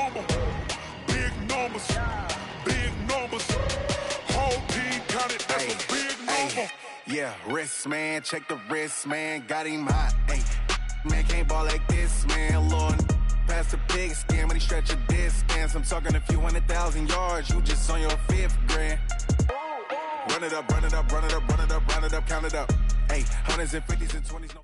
normal. Big numbers, big numbers. Whole team counted, that's a big number. Yeah, wrist, man, check the wrist, man. Got him hot, ayy. Man, can't ball like this, man. Lord, past the pig skin when he stretch a distance. I'm talking a few 100,000 yards. You just on your 5th grand. Run it up, run it up, run it up, run it up, run it up, count it up. Hey, hundreds and 50s and 20s. No.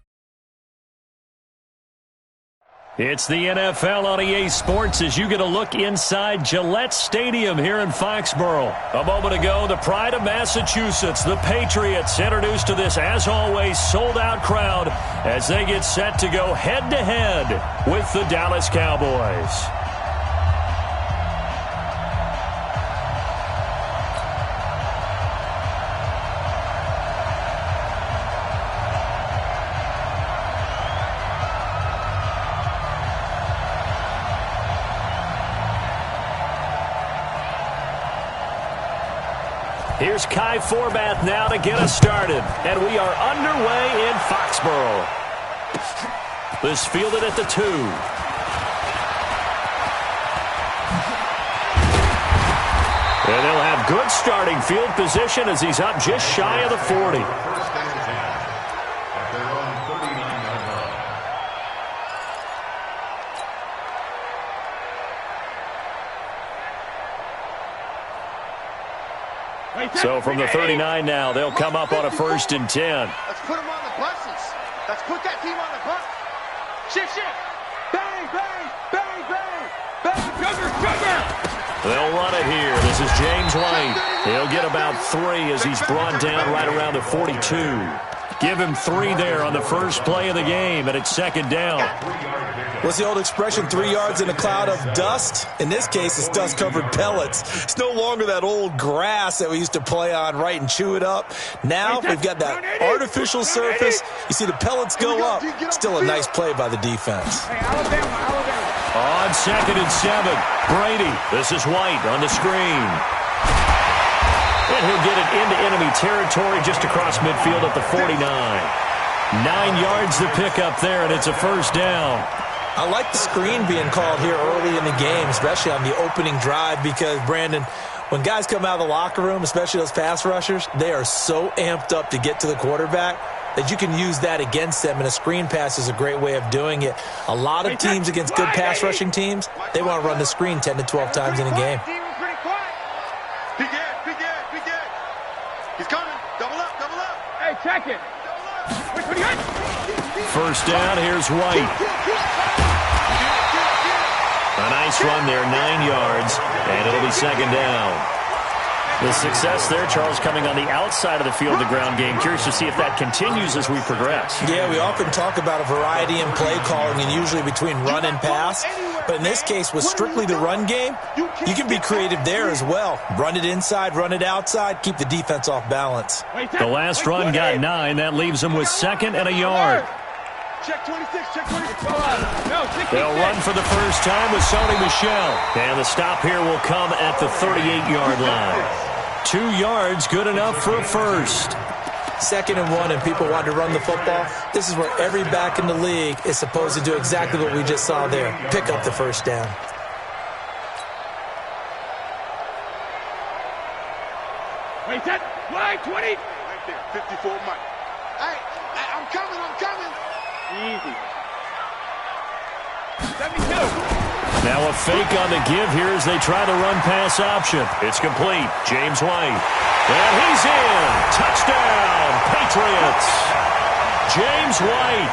It's the NFL on EA Sports as you get a look inside Gillette Stadium here in Foxborough. A moment ago, the pride of Massachusetts, the Patriots, introduced to this, as always, sold-out crowd as they get set to go head-to-head with the Dallas Cowboys. Here's Kai Forbath now to get us started. And we are underway in Foxborough. This fielded at the 2. And they'll have good starting field position as he's up just shy of the 40. So from the 39 now, they'll come up on a 1st and 10. Let's put them on the buses. Let's put that team on the bus. Shift, shift. Bang, bang, bang, bang. Bang, sugar, sugar. They'll run it here. This is James White. He'll get about 3 as he's brought down right around the 42. Give him 3 there on the first play of the game, and it's 2nd down. What's the old expression, 3 yards in a cloud of dust? In this case, it's dust-covered pellets. It's no longer that old grass that we used to play on, right, and chew it up. Now we've got that artificial surface. You see the pellets go up. Still a nice play by the defense. On 2nd and 7, Brady. This is White on the screen. And he'll get it into enemy territory just across midfield at the 49. 9 yards to pick up there, and it's a 1st down. I like the screen being called here early in the game, especially on the opening drive, because, Brandon, when guys come out of the locker room, especially those pass rushers, they are so amped up to get to the quarterback that you can use that against them, and a screen pass is a great way of doing it. A lot of teams against good pass rushing teams, they want to run the screen 10 to 12 times in a game. He's coming. Double up, double up. Hey, check it. 1st down, here's White. A nice run there, 9 yards, and it'll be 2nd down. The success there, Charles, coming on the outside of the field, the ground game. Curious to see if that continues as we progress. Yeah, we often talk about a variety in play calling and usually between run and pass. But in this case, with strictly the run game, you can be creative there as well. Run it inside, run it outside, keep the defense off balance. The last run got 9. That leaves them with 2nd and a yard. Check 26, check 26. They'll run for the first time with Sony Michel. And the stop here will come at the 38-yard line. 2 yards, good enough for a 1st. 2nd and 1, and people want to run the football. This is where every back in the league is supposed to do exactly what we just saw there. Pick up the 1st down. Wait, that line 20. Right there, 54 Mike. Hey, I'm coming, I'm coming. Easy. 72. Now a fake on the give here as they try the run-pass option. It's complete. James White. And he's in. Touchdown, Patriots. James White,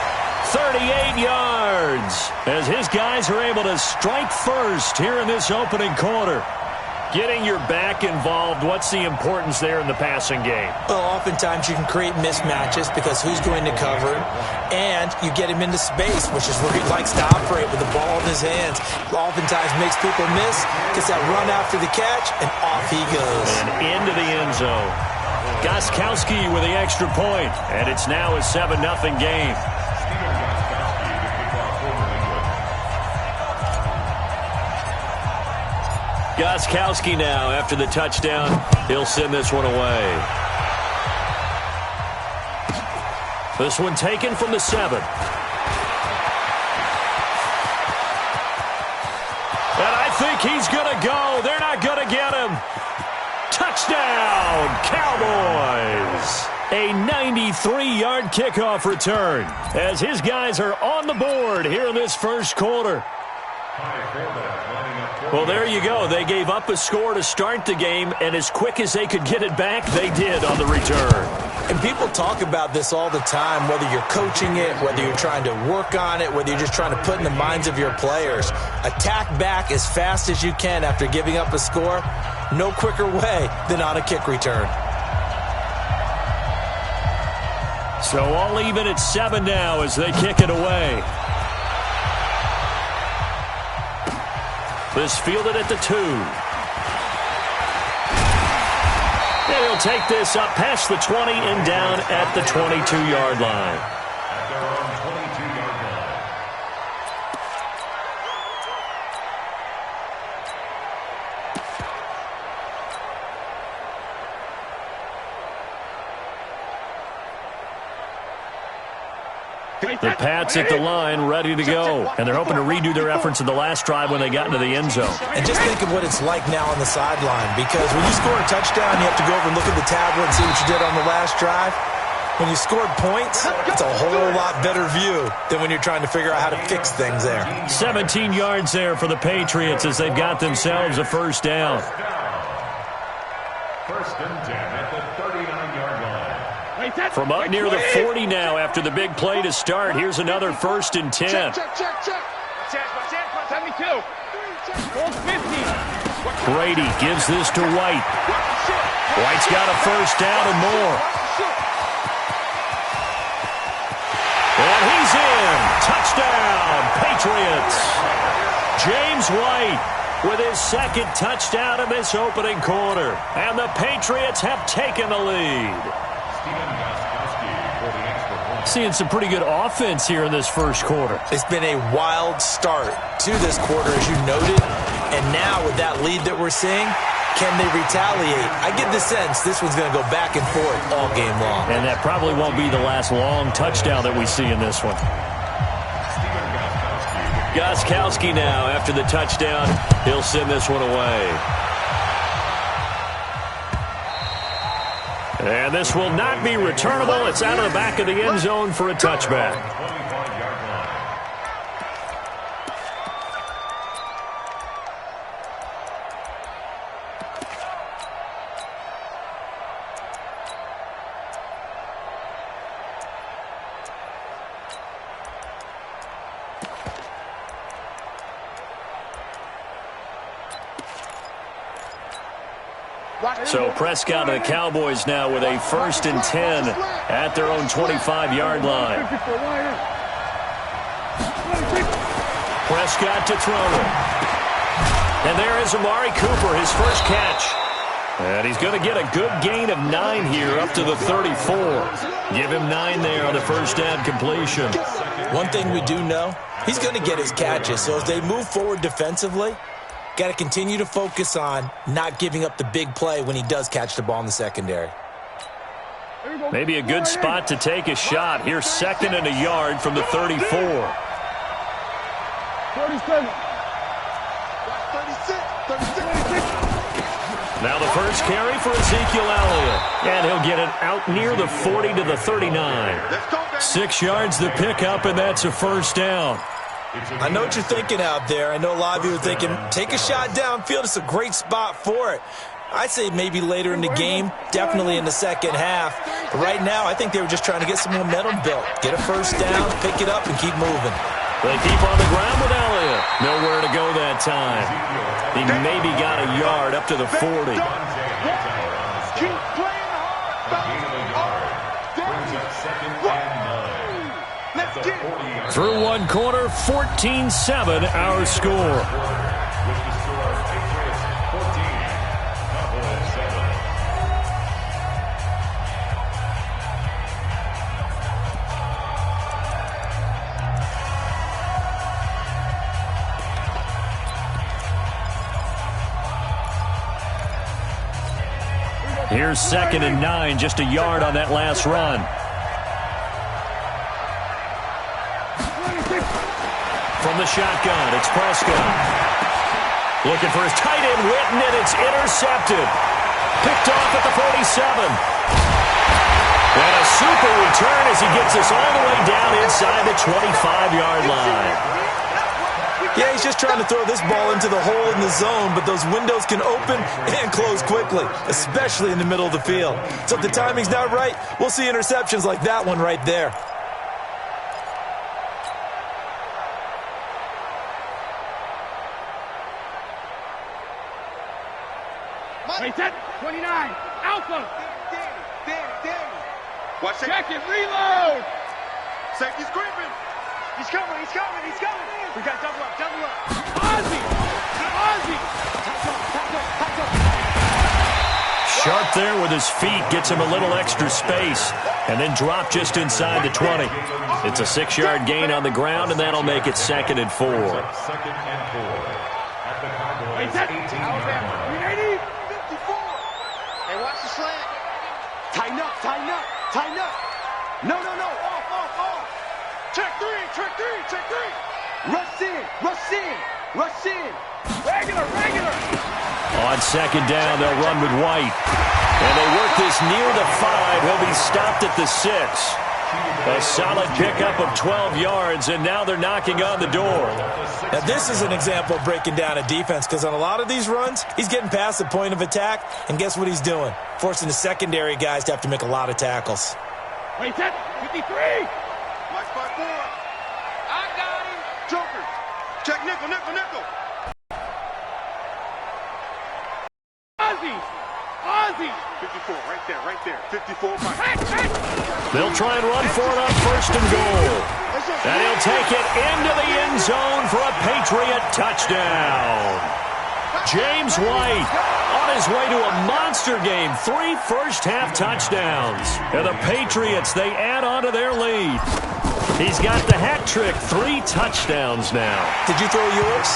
38 yards. As his guys are able to strike first here in this opening quarter. Getting your back involved, what's the importance there in the passing game? Well, oftentimes you can create mismatches because who's going to cover, and you get him into space, which is where he likes to operate with the ball in his hands. Oftentimes makes people miss, gets that run after the catch, and off he goes. And into the end zone. Gostkowski with the extra point, and it's now a 7-0 game. Gostkowski now, after the touchdown, he'll send this one away. This one taken from the 7. And I think he's going to go. They're not going to get him. Touchdown, Cowboys. A 93-yard kickoff return as his guys are on the board here in this first quarter. Well, there you go. They gave up a score to start the game, and as quick as they could get it back, they did on the return. And people talk about this all the time, whether you're coaching it, whether you're trying to work on it, whether you're just trying to put in the minds of your players. Attack back as fast as you can after giving up a score. No quicker way than on a kick return. So all even at 7 now as they kick it away. This fielded at the 2. And he'll take this up past the 20 and down at the 22-yard line. The Pats at the line, ready to go. And they're hoping to redo their efforts in the last drive when they got into the end zone. And just think of what it's like now on the sideline, because when you score a touchdown, you have to go over and look at the tablet and see what you did on the last drive. When you scored points, it's a whole lot better view than when you're trying to figure out how to fix things there. 17 yards there for the Patriots as they've got themselves a first down. First and 10 at the 39-yard line. From up near the 40 now after the big play to start. Here's another first and 10. Check. 72. 50. Brady gives this to White. White's got a first down and more. And he's in. Touchdown, Patriots. James White with his second touchdown of this opening quarter. And the Patriots have taken the lead. Seeing some pretty good offense here in this first quarter. It's been a wild start to this quarter, as you noted. And now with that lead that we're seeing, can they retaliate? I get the sense this one's going to go back and forth all game long. And that probably won't be the last long touchdown that we see in this one. Gostkowski now after the touchdown. He'll send this one away. And this will not be returnable. It's out of the back of the end zone for a touchback. So Prescott and the Cowboys now with a first and 10 at their own 25-yard line. Prescott to throw it. And there is Amari Cooper, his first catch. And he's going to get a good gain of 9 here up to the 34. Give him 9 there on the first down completion. One thing we do know, he's going to get his catches. So as they move forward defensively, got to continue to focus on not giving up the big play when he does catch the ball in the secondary. Maybe a good spot to take a shot. Here's second and a yard from the 34. 37. 36. Now the first carry for Ezekiel Elliott. And he'll get it out near the 40 to the 39. 6 yards the pickup, and that's a first down. I know what you're thinking out there. I know a lot of you are thinking, take a shot downfield. It's a great spot for it. I'd say maybe later in the game, definitely in the second half. But right now, I think they were just trying to get some momentum built. Get a first down, pick it up, and keep moving. They keep on the ground with Elliott. Nowhere to go that time. He maybe got a yard up to the 40. Keep playing hard. Let's get it. Through one quarter, 14-7 our score. Here's second and 9, just a yard on that last run. From the shotgun, it's Prescott. Looking for his tight end, Witten, and it's intercepted. Picked off at the 47. And a super return as he gets us all the way down inside the 25-yard line. Yeah, he's just trying to throw this ball into the hole in the zone, but those windows can open and close quickly, especially in the middle of the field. So if the timing's not right, we'll see interceptions like that one right there. Wait, set. 29. Alpha. Danny. Watch it. Check it. Reload. Safety's creeping. He's coming. We got double up. Ozzy. Sharp there with his feet, gets him a little extra space, and then drop just inside the 20. It's a 6-yard gain on the ground, and that'll make it 2nd and 4. Second and 4. At the Cowboys' Wait, set. 18-yard line. 380. 54. Hey, watch the slant. Tighten up. No. Off. Check three. Rush in. Regular. On 2nd down, they'll run with White. And they work this near the 5. He'll be stopped at the 6. A solid pickup of 12 yards, and now they're knocking on the door. Now, this is an example of breaking down a defense, because on a lot of these runs, he's getting past the point of attack, and guess what he's doing? Forcing the secondary guys to have to make a lot of tackles. Wait, set. 53. Mike 5-4. I got him. Joker. Check nickel. Ozzy. 54, right there. 54. They'll try and run for it on 1st and goal. And he'll take it into the end zone for a Patriot touchdown. James White on his way to a monster game. 3 first-half touchdowns. And the Patriots, they add on to their lead. He's got the hat trick. 3 touchdowns now. Did you throw yours?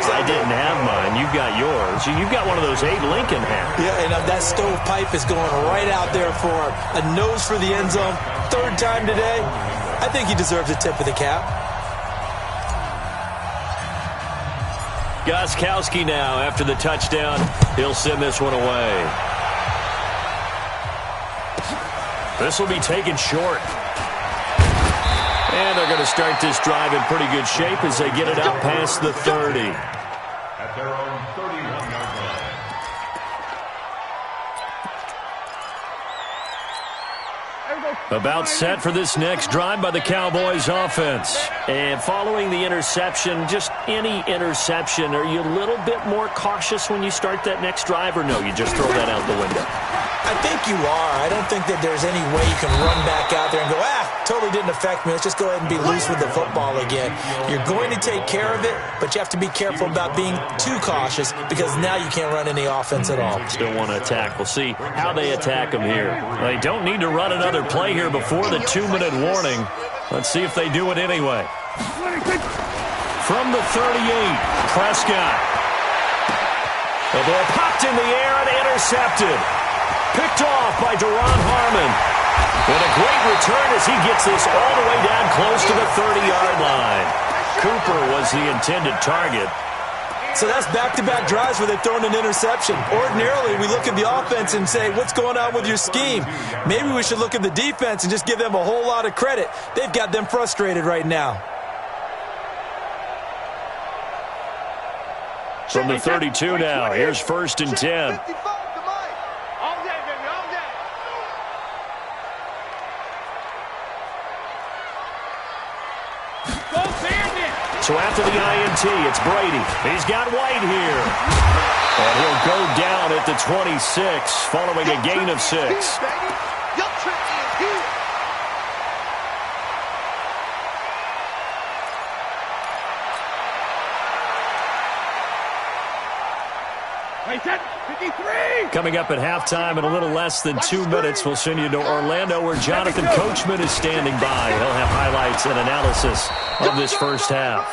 I didn't have mine. You've got yours. You've got one of those Abe Lincoln hats. Yeah, and that stovepipe is going right out there for a nose for the end zone. 3rd time today. I think he deserves a tip of the cap. Gostkowski now after the touchdown. He'll send this one away. This will be taken short. And they're going to start this drive in pretty good shape as they get it out past the 30. At their own 31-yard line. About set for this next drive by the Cowboys offense. And following the interception, just any interception, are you a little bit more cautious when you start that next drive, or no, you just throw that out the window? I think you are. I don't think that there's any way you can run back out there and go, totally didn't affect me. Let's just go ahead and be loose with the football again. You're going to take care of it, but you have to be careful about being too cautious, because now you can't run any offense at all. Still want to attack. We'll see how they attack them here. They don't need to run another play here before the 2-minute warning. Let's see if they do it anyway. From the 38, Prescott. The ball popped in the air and intercepted. Picked off by Deron Harmon. And a great return as he gets this all the way down close to the 30-yard line. Cooper was the intended target. So that's back-to-back drives where they've thrown an interception. Ordinarily, we look at the offense and say, what's going on with your scheme? Maybe we should look at the defense and just give them a whole lot of credit. They've got them frustrated right now. From the 32 now, here's 1st and 10. So after the INT, it's Brady. He's got White here. And he'll go down at the 26 following a gain of 6. Coming up at halftime in a little less than 2 minutes, we'll send you to Orlando where Jonathan Coachman is standing by. He'll have highlights and analysis of this first half.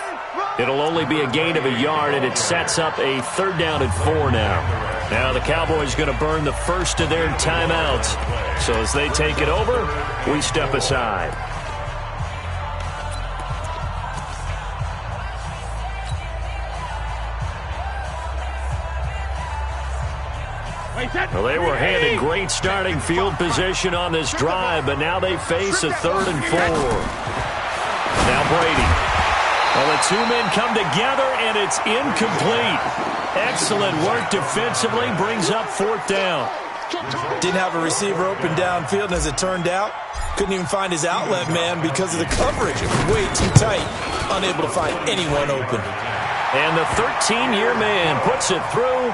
It'll only be a gain of a yard, and it sets up a 3rd down and 4 now. Now the Cowboys going to burn the first of their timeouts. So as they take it over, we step aside. Well, they were handed great starting field position on this drive, but now they face a 3rd and 4. Now Brady. Well, the two men come together, and it's incomplete. Excellent work defensively, brings up 4th down. Didn't have a receiver open downfield, and as it turned out, couldn't even find his outlet man because of the coverage. It was way too tight, unable to find anyone open. And the 13-year man puts it through,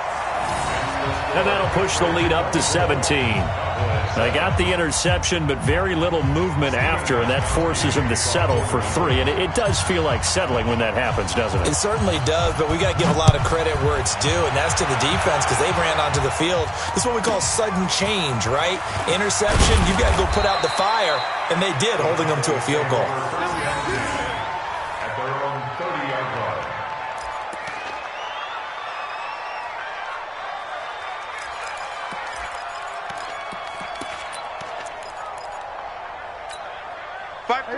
and that'll push the lead up to 17. They got the interception, but very little movement after, and that forces him to settle for 3. And it does feel like settling when that happens, doesn't it? It certainly does, but we got to give a lot of credit where it's due, and that's to the defense because they ran onto the field. This is what we call sudden change, right? Interception, you got to go put out the fire, and they did, holding them to a field goal. At their own 30-yard line.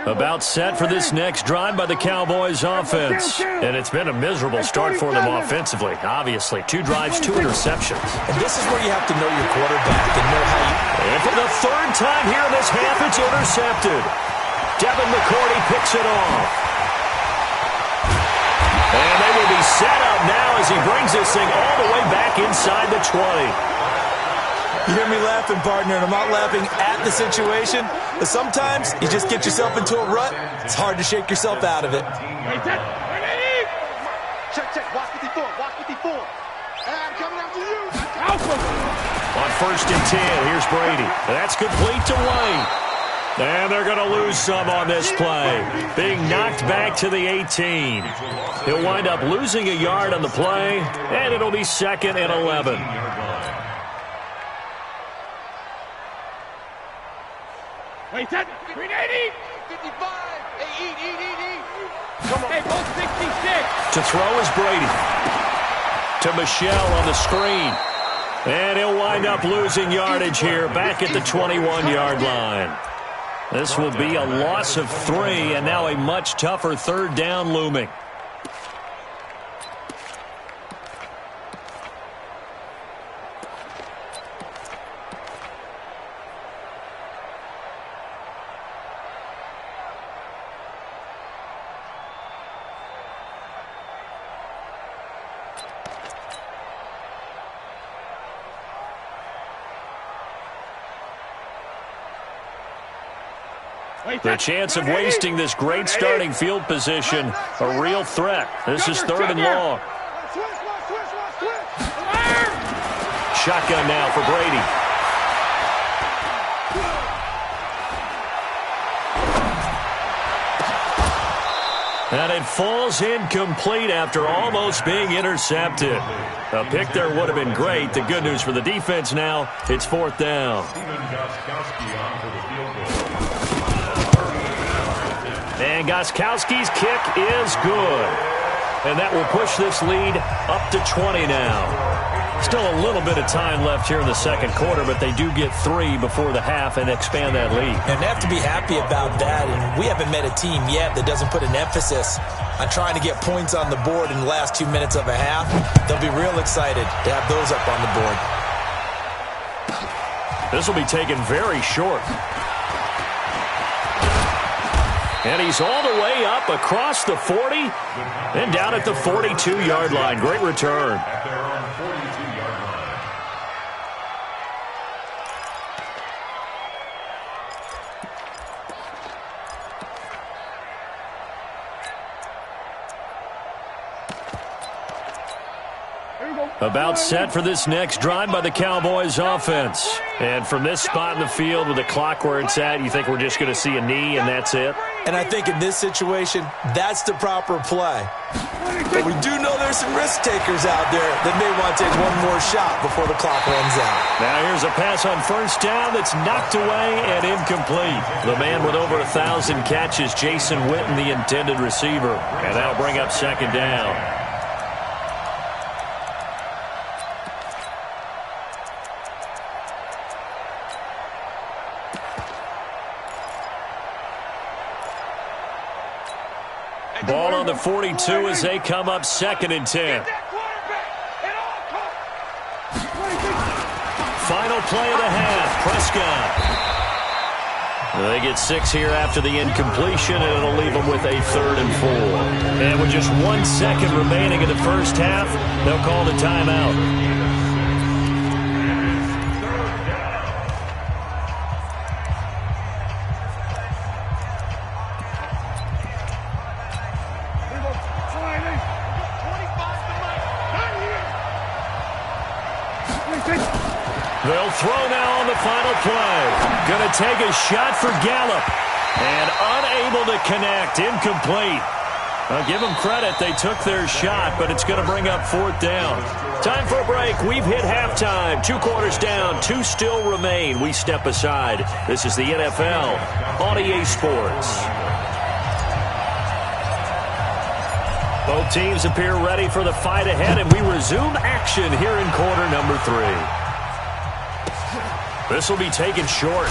About set for this next drive by the Cowboys offense. And it's been a miserable start for them offensively, obviously. 2 drives, 2 interceptions. And this is where you have to know your quarterback and know how you... And for the 3rd time here in this half, it's intercepted. Devin McCourty picks it off. And they will be set up now as he brings this thing all the way back inside the 20. You hear me laughing, partner, and I'm not laughing at the situation, but sometimes you just get yourself into a rut. It's hard to shake yourself out of it. Check, check. Watch 54. Watch 54. I'm coming after you. On 1st and 10, here's Brady. That's complete to White. And they're going to lose some on this play. Being knocked back to the 18. He'll wind up losing a yard on the play, and it'll be 2nd and 11. Wait, that 380. 55. Hey, eat. Come on. Hey, both 66. To throw is Brady. To Michelle on the screen. And he'll wind up losing yardage here back at the 21-yard line. This will be a loss of 3, and now a much tougher 3rd down looming. The chance of wasting this great starting field position, a real threat. This is 3rd and long. Shotgun now for Brady. And it falls incomplete after almost being intercepted. A pick there would have been great. The good news for the defense now, it's 4th down. And Gostkowski's kick is good. And that will push this lead up to 20 now. Still a little bit of time left here in the 2nd quarter, but they do get 3 before the half and expand that lead. And they have to be happy about that. And we haven't met a team yet that doesn't put an emphasis on trying to get points on the board in the last 2 minutes of a half. They'll be real excited to have those up on the board. This will be taken very short. And he's all the way up across the 40 and down at the 42-yard line. Great return. At their own 42-yard line. About set for this next drive by the Cowboys offense. And from this spot in the field with the clock where it's at, you think we're just going to see a knee and that's it? And I think in this situation, that's the proper play. But we do know there's some risk takers out there that may want to take one more shot before the clock runs out. Now here's a pass on 1st down that's knocked away and incomplete. The man with over 1,000 catches, Jason Witten, the intended receiver. And that'll bring up 2nd down. Ball on the 42 as they come up 2nd and 10. Final play of the half. Prescott. They get 6 here after the incompletion, and it'll leave them with a 3rd and 4. And with just 1 second remaining in the first half, they'll call the timeout. They'll throw now on the final play. Going to take a shot for Gallup. And unable to connect. Incomplete. I'll give them credit. They took their shot, but it's going to bring up 4th down. Time for a break. We've hit halftime. 2 quarters down. 2 still remain. We step aside. This is the NFL on EA Sports. Both teams appear ready for the fight ahead, and we resume action here in quarter number 3. This will be taken short.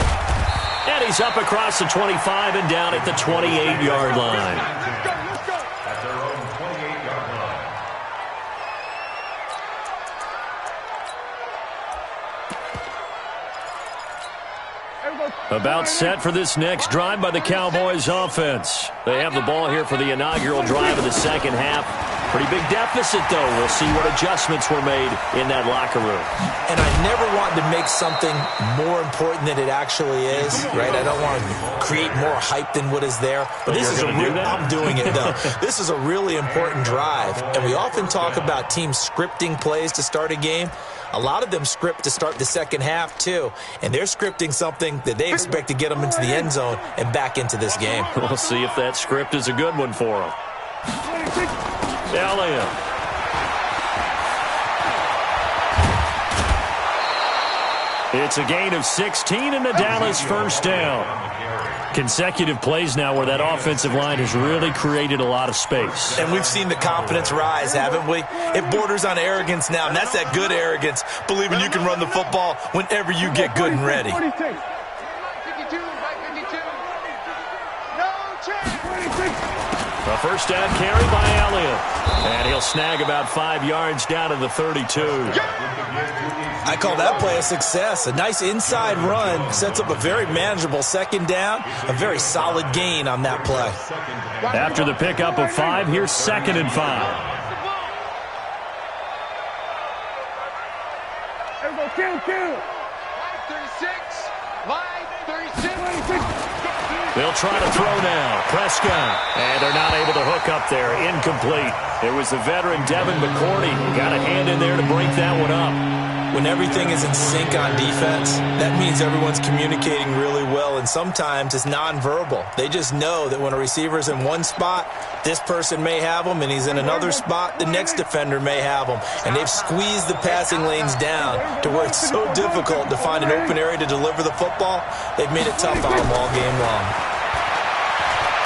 And he's up across the 25 and down at the 28-yard line. At their own 28-yard line. About set for this next drive by the Cowboys offense. They have the ball here for the inaugural drive of the second half. Pretty big deficit, though. We'll see what adjustments were made in that locker room. And I never want to make something more important than it actually is, right? I don't want to create more hype than what is there. But this is I'm doing it, though. This is a really important drive. And we often talk about teams scripting plays to start a game. A lot of them script to start the second half, too. And they're scripting something that they expect to get them into the end zone and back into this game. We'll see if that script is a good one for them. Elliott. It's a gain of 16 and the Dallas first down. Consecutive plays now where that offensive line has really created a lot of space. And we've seen the confidence rise, haven't we? It borders on arrogance now, and that's that good arrogance, believing you can run the football whenever you get good and ready. 52, right 52. No chance. A first down carry by Elliott. And he'll snag about 5 yards down to the 32. I call that play a success. A nice inside run sets up a very manageable second down. A very solid gain on that play. After the pickup of 5, here's 2nd and 5. Line 36. Line 36. They'll try to throw now. Prescott. And they're not able to hook up there. Incomplete. It was the veteran Devin McCourty. Got a hand in there to break that one up. When everything is in sync on defense, that means everyone's communicating really well, and sometimes it's nonverbal. They just know that when a receiver's in one spot, this person may have him, and he's in another spot, the next defender may have him. And they've squeezed the passing lanes down to where it's so difficult to find an open area to deliver the football. They've made it tough on them all game long.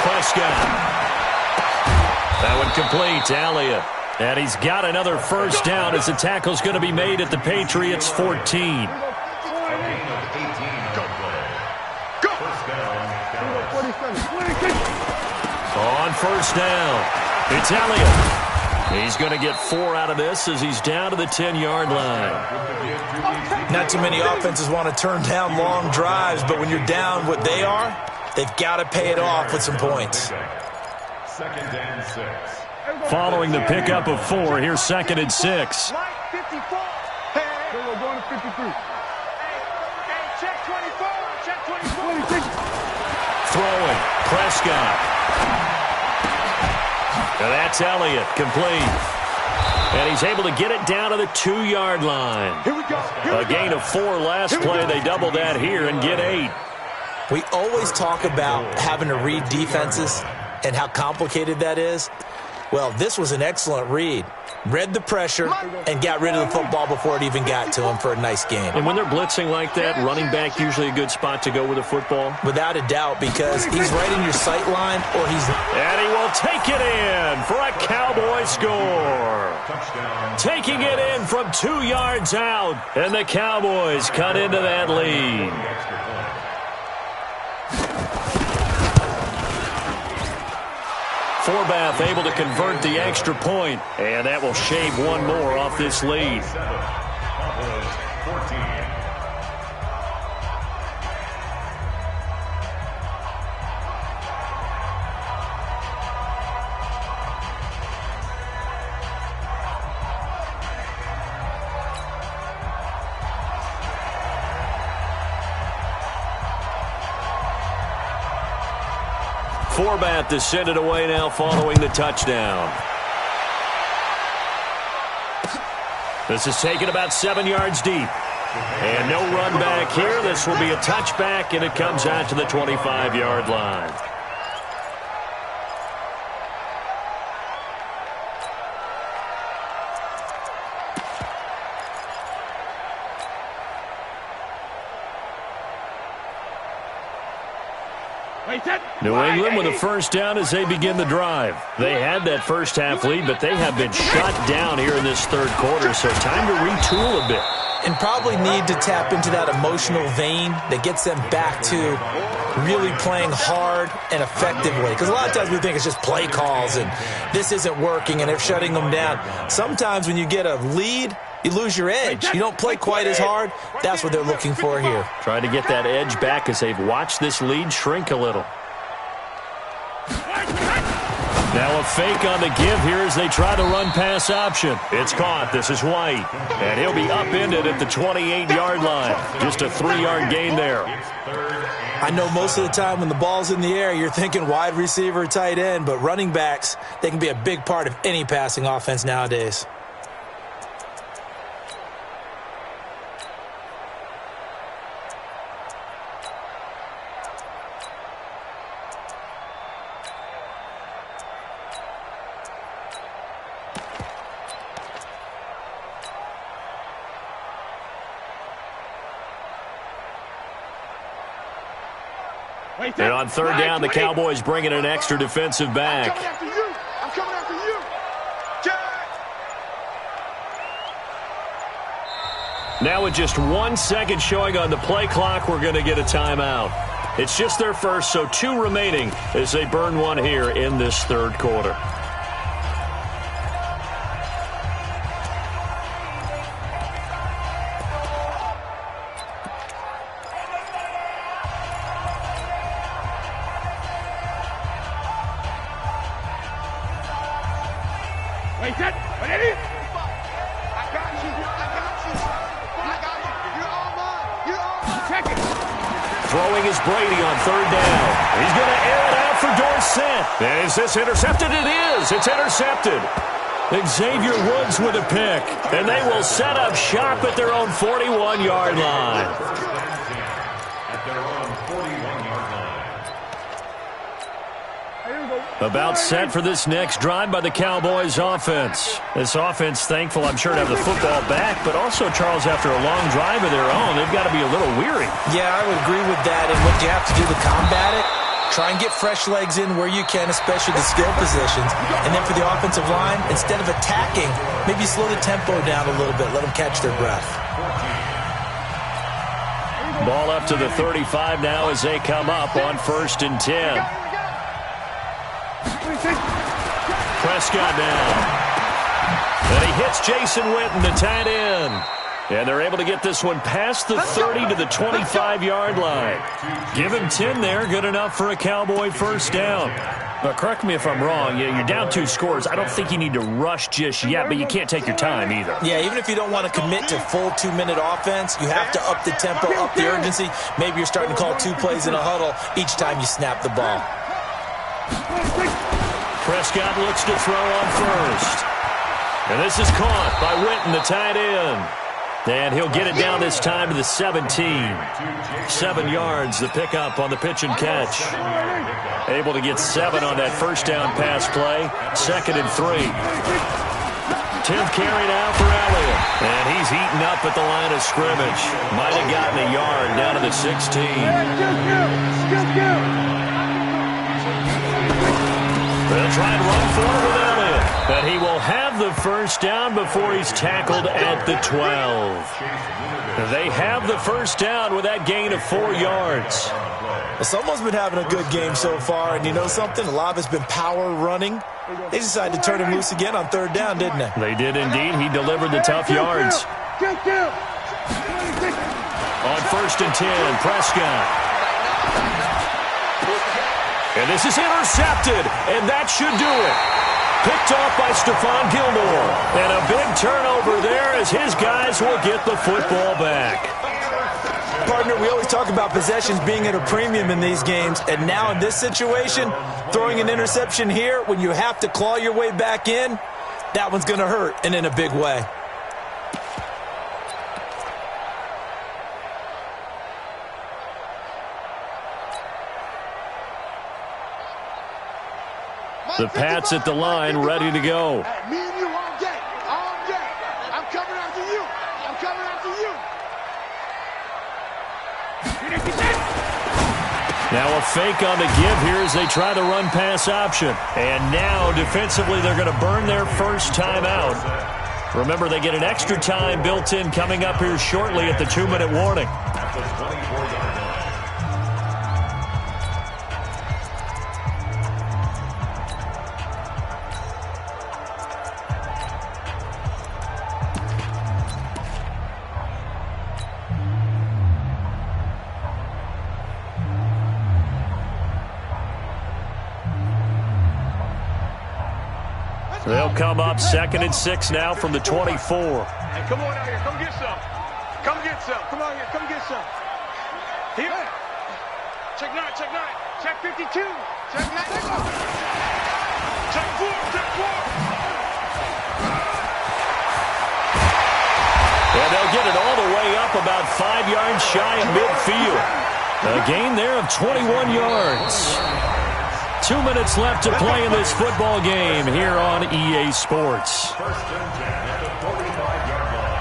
Prescott. That one complete to Elliott. And he's got another first down as the tackle's going to be made at the Patriots 14. On first down, it's Elliott. He's going to get 4 out of this as he's down to the 10-yard line. Not too many offenses want to turn down long drives, but when you're down what they are, they've got to pay it off with some points. 2nd and 6. Following the pickup of 4, here's 2nd and 6. Line 54. Hey, we're going to 53. Hey, check 24. Check 24. Throwing. Prescott. Now that's Elliott. Complete. And he's able to get it down to the 2-yard line. Here we go. A gain of 4 last play. They double that here and get 8. We always talk about having to read defenses and how complicated that is. Well, this was an excellent read. Read the pressure and got rid of the football before it even got to him for a nice game. And when they're blitzing like that, running back usually a good spot to go with a football? Without a doubt, because he's right in your sight line or he's... And he will take it in for a Cowboy score. Touchdown. Taking it in from 2 yards out. And the Cowboys cut into that lead. Forbath able to convert the extra point, and that will shave one more off this lead. format to send it away now following the touchdown. This is taken about 7 yards deep. And no run back here. This will be a touchback, and it comes out to the 25-yard line. New England with a first down as they begin the drive. They had that first half lead, but they have been shut down here in this third quarter, so time to retool a bit. And probably need to tap into that emotional vein that gets them back to really playing hard and effectively. Because a lot of times we think it's just play calls and this isn't working and they're shutting them down. Sometimes when you get a lead, you lose your edge. You don't play quite as hard. That's what they're looking for here. Trying to get that edge back as they've watched this lead shrink a little. Now a fake on the give here as they try to run pass option. It's caught. This is White. And he'll be upended at the 28-yard line. Just a 3-yard gain there. I know most of the time when the ball's in the air, you're thinking wide receiver, tight end, but running backs, they can be a big part of any passing offense nowadays. And on third down, the Cowboys bringing an extra defensive back. I'm coming after you. Now with just 1 second showing on the play clock, we're going to get a timeout. It's just their first, so 2 remaining as they burn one here in this third quarter. Throwing is Brady on third down. He's going to air it out for Dorsett. And is this intercepted? It is. It's intercepted. Xavier Woods with a pick. And they will set up shop at their own 41-yard line. About set for this next drive by the Cowboys offense. This offense thankful, I'm sure, to have the football back, but also, Charles, after a long drive of their own, they've got to be a little weary. Yeah, I would agree with that. And what you have to do to combat it, try and get fresh legs in where you can, especially the skill positions. And then for the offensive line, instead of attacking, maybe slow the tempo down a little bit. Let them catch their breath. Ball up to the 35 now as they come up on 1st and 10. Prescott now. And he hits Jason Witten, the tight end. And they're able to get this one past the 30 to the 25-yard line. Give him 10 there. Good enough for a Cowboy first down. Now, correct me if I'm wrong. You're down 2 scores. I don't think you need to rush just yet, but you can't take your time either. Yeah, even if you don't want to commit to full 2-minute offense, you have to up the tempo, up the urgency. Maybe you're starting to call 2 plays in a huddle each time you snap the ball. Prescott looks to throw on first. And this is caught by Witten, the tight end. And he'll get it down this time to the 17. 7 yards, the pickup on the pitch and catch. Able to get 7 on that first down pass play. 2nd and 3. 10th carry now for Elliott. And he's eaten up at the line of scrimmage. Might have gotten a yard down to the 16. They'll try and run forward with Elliott. But he will have the first down before he's tackled at the 12. They have the first down with that gain of 4 yards. Well, someone's been having a good game so far, and you know something? A lot of it's been power running. They decided to turn him loose again on 3rd down, didn't they? They did indeed. He delivered the tough yards. On 1st and 10, Prescott. And this is intercepted, and that should do it. Picked off by Stephon Gilmore. And a big turnover there as his guys will get the football back. partner, we always talk about possessions being at a premium in these games, and now in this situation, throwing an interception here when you have to claw your way back in, that one's going to hurt, and in a big way. The Pats at the line, ready to go. Hey, me and you all day, all day. I'm coming after you. I'm coming after you. Now a fake on the give here as they try the run-pass option. And now, defensively, they're going to burn their first time out. Remember, they get an extra time built in coming up here shortly at the 2-minute warning. At the 24-yard line. They'll come up 2nd and 6 now from the 24. Hey, come on out here. Come get some. Come get some. Come on here. Come get some. Here. Check 9. Check 9. Check 52. Check 9. Check 4. Check 4. And they'll get it all the way up about 5 yards shy of midfield. A gain there of 21 yards. 2 minutes left to play in this football game here on EA Sports. First and 10 at the 45-yard line.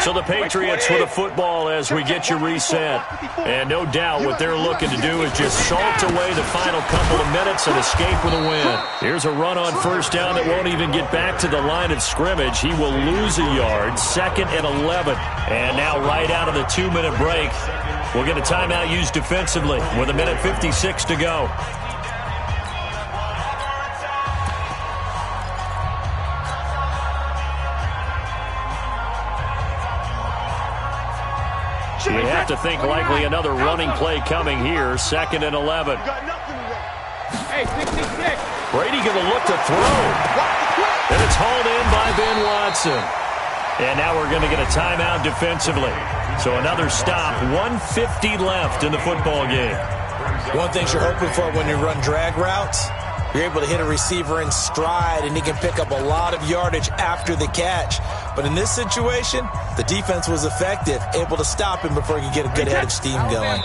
So the Patriots with the football as we get you reset. And no doubt what they're looking to do is just salt away the final couple of minutes and escape with a win. Here's a run on first down that won't even get back to the line of scrimmage. He will lose a yard, 2nd and 11. And now right out of the 2-minute break, we'll get a timeout used defensively with 1:56 to go. You have to think likely another running play coming here, 2nd and 11. Hey, 66. Brady going to look to throw. And it's hauled in by Ben Watson. And now we're going to get a timeout defensively. So another stop, 1:50 left in the football game. One thing you're hoping for when you run drag routes, you're able to hit a receiver in stride, and he can pick up a lot of yardage after the catch. But in this situation, the defense was effective, able to stop him before he could get a good head of steam going.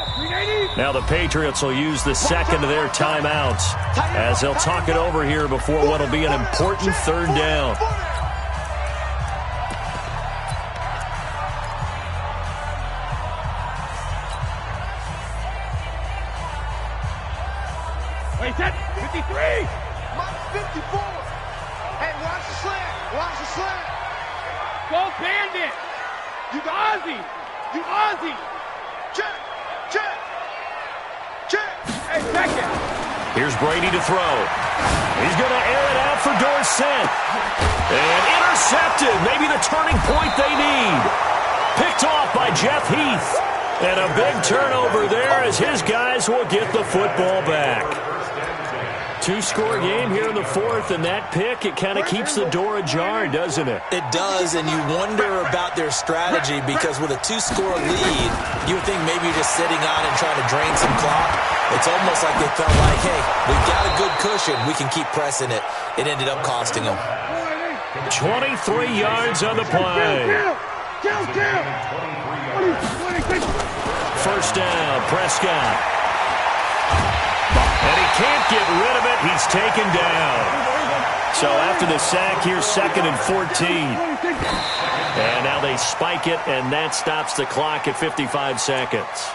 Now the Patriots will use the second of their timeouts as they'll talk it over here before what will be an important 3rd down. Wait, set. 53. Mike 54. Hey, watch the slant. Watch the slant. Go Bandit. You got Ozzy. You Ozzy. check. Check. Check. Hey, second. Here's Brady to throw. He's going to air it out for Dorsett. And intercepted. Maybe the turning point they need. Picked off by Jeff Heath. And a big turnover there as his guys will get the football back. 2-score game here in the 4th, and that pick, it kind of keeps the door ajar, doesn't it? It does, and you wonder about their strategy because with a 2-score lead, you would think maybe you're just sitting on and trying to drain some clock. It's almost like they felt like, hey, we've got a good cushion. We can keep pressing it. It ended up costing them. 23 yards on the play. First down, Prescott. And he can't get rid of it. He's taken down. So after the sack, here's 2nd and 14. And now they spike it, and that stops the clock at 55 seconds.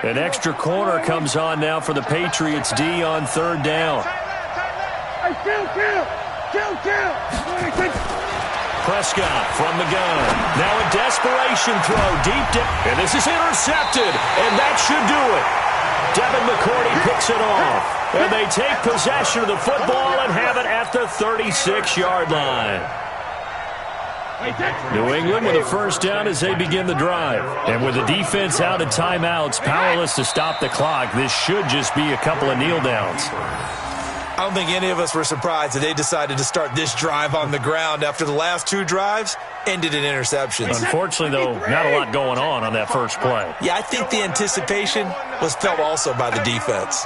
An extra corner comes on now for the Patriots D on 3rd down. Prescott from the gun. Now a desperation throw deep. And this is intercepted. And that should do it. Devin McCourty picks it off. And they take possession of the football and have it at the 36-yard line. New England with a first down as they begin the drive. And with the defense out of timeouts, powerless to stop the clock, this should just be a couple of kneel downs. I don't think any of us were surprised that they decided to start this drive on the ground after the last two drives ended in interceptions. Unfortunately, though, not a lot going on that first play. Yeah, I think the anticipation was felt also by the defense.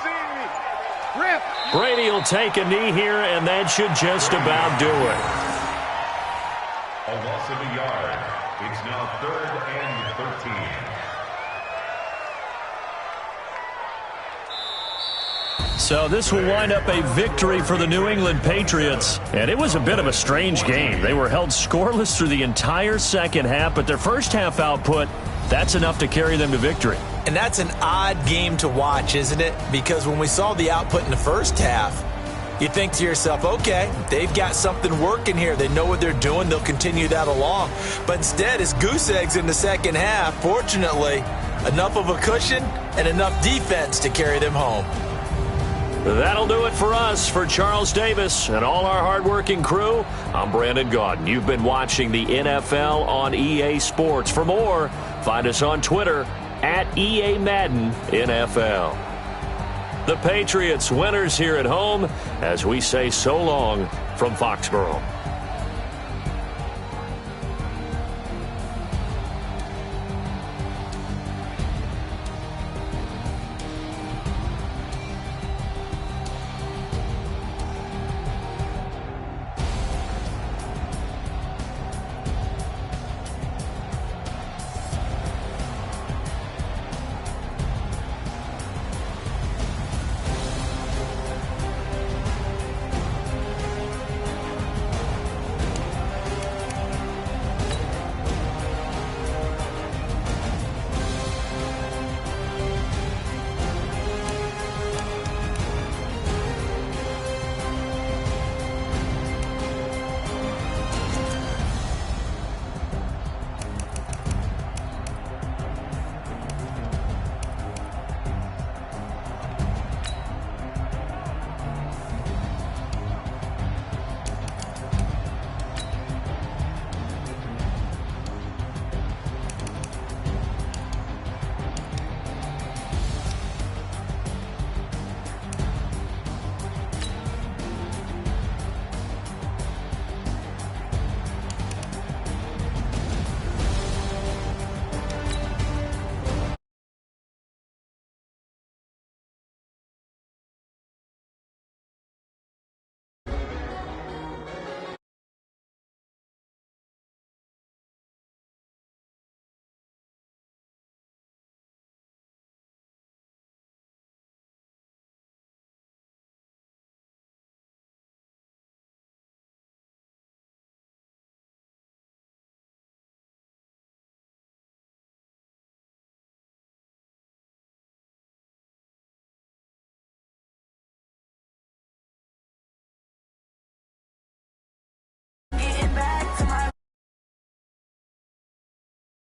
Brady will take a knee here, and that should just about do it. A loss of a yard. It's now 3rd and 13. So this will wind up a victory for the New England Patriots. And it was a bit of a strange game. They were held scoreless through the entire second half, but their first half output, that's enough to carry them to victory. And that's an odd game to watch, isn't it? Because when we saw the output in the first half, you think to yourself, okay, they've got something working here. They know what they're doing. They'll continue that along. But instead, it's goose eggs in the second half. Fortunately, enough of a cushion and enough defense to carry them home. That'll do it for us. For Charles Davis and all our hardworking crew, I'm Brandon Gaudin. You've been watching the NFL on EA Sports. For more, find us on Twitter at EA Madden NFL. The Patriots winners here at home as we say so long from Foxborough.